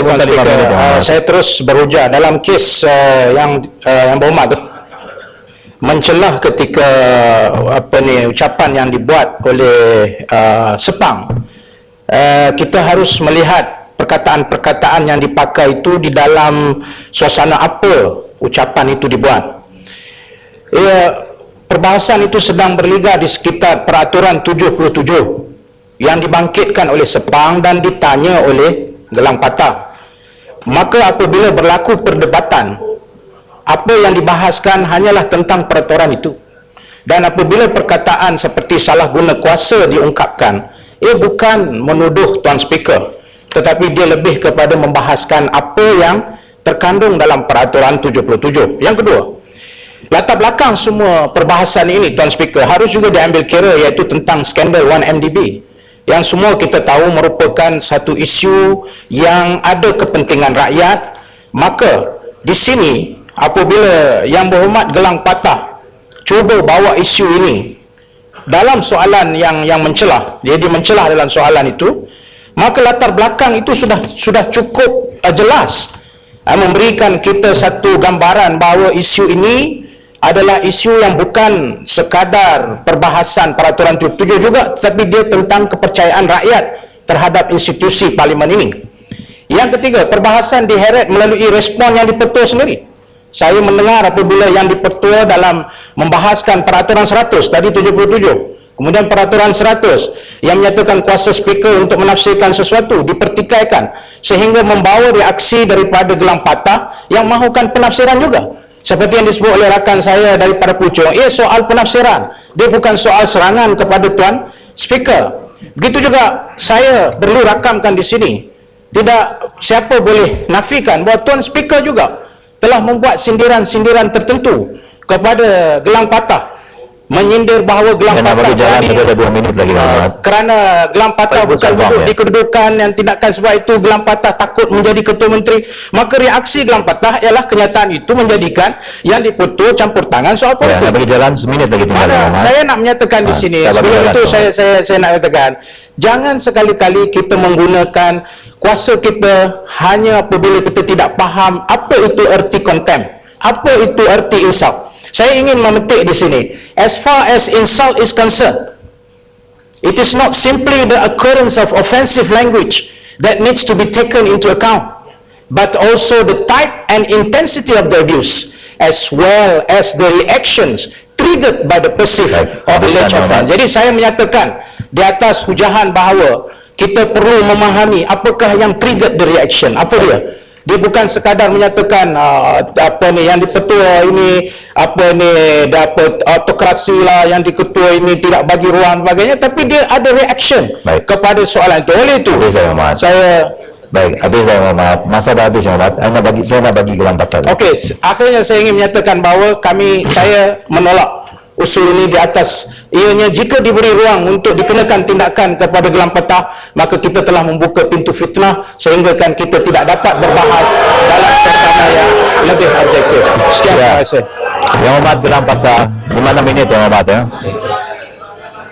Tuan Speaker, saya terus berujar dalam kes yang berhormat tu mencelah ketika ucapan yang dibuat oleh Sepang. Kita harus melihat perkataan-perkataan yang dipakai itu di dalam suasana apa ucapan itu dibuat. Perbahasan itu sedang berliga di sekitar peraturan 77 yang dibangkitkan oleh Sepang dan ditanya oleh Gelang Patah. Maka apabila berlaku perdebatan, apa yang dibahaskan hanyalah tentang peraturan itu. Dan apabila perkataan seperti salah guna kuasa diungkapkan, bukan menuduh Tuan Speaker, tetapi dia lebih kepada membahaskan apa yang terkandung dalam peraturan 77. Yang kedua, latar belakang semua perbahasan ini, Tuan Speaker, harus juga diambil kira, iaitu tentang skandal 1MDB, yang semua kita tahu merupakan satu isu yang ada kepentingan rakyat. Maka di sini apabila Yang Berhormat Gelang Patah cuba bawa isu ini dalam soalan yang mencelah, dia mencelah dalam soalan itu, maka latar belakang itu sudah cukup jelas memberikan kita satu gambaran bahawa isu ini adalah isu yang bukan sekadar perbahasan peraturan 77 juga, tetapi dia tentang kepercayaan rakyat terhadap institusi parlimen ini. Yang ketiga, perbahasan diheret melalui respon yang dipetua sendiri. Saya mendengar apabila yang dipetua dalam membahaskan peraturan 100 tadi 77, kemudian peraturan 100 yang menyatakan kuasa speaker untuk menafsirkan sesuatu dipertikaikan sehingga membawa reaksi daripada Gelang Patah yang mahukan penafsiran juga. Seperti yang disebut oleh rakan saya daripada Puchong, soal penafsiran, dia bukan soal serangan kepada Tuan Speaker. Begitu juga saya perlu rakamkan di sini, tidak siapa boleh nafikan bahawa Tuan Speaker juga telah membuat sindiran-sindiran tertentu kepada Gelang Patah, menyindir bahawa Gelang Patah kerana Gelang Patah bukan duduk di kedudukan yang tindakan sebab itu Gelang Patah takut menjadi Ketua Menteri. Maka reaksi Gelang Patah ialah kenyataan itu menjadikan yang dipetua campur tangan soal politik. Bagi jalan seminit lagi tinggal. Saya nak menyatakan di sini, sebelum itu saya nak katakan, jangan sekali-kali kita menggunakan kuasa kita hanya apabila kita tidak faham apa itu erti contempt, apa itu erti insult. Saya ingin memetik di sini, as far as insult is concerned, it is not simply the occurrence of offensive language that needs to be taken into account, but also the type and intensity of the abuse, as well as the reactions triggered by the perceived or alleged offense. Jadi saya menyatakan di atas hujahan bahawa kita perlu memahami apakah yang triggered the reaction, apa dia. Dia bukan sekadar menyatakan yang dipetua ini dapat autokrasi lah, yang diketua ini tidak bagi ruang sebagainya, tapi dia ada reaction kepada soalan itu. Oleh itu saya habis saya Muhammad, masa dah habis Muhammad, saya nak bagi Gelang Patah. Okey, akhirnya saya ingin menyatakan bahawa saya menolak usul ini di atas, ianya jika diberi ruang untuk dikenakan tindakan kepada Gelang Patah, maka kita telah membuka pintu fitnah sehingga kan kita tidak dapat berbahas dalam suasana yang lebih objektif. Sekian, terima kasih. Yang Hormat Gelang Patah, 5 minit Yang Hormat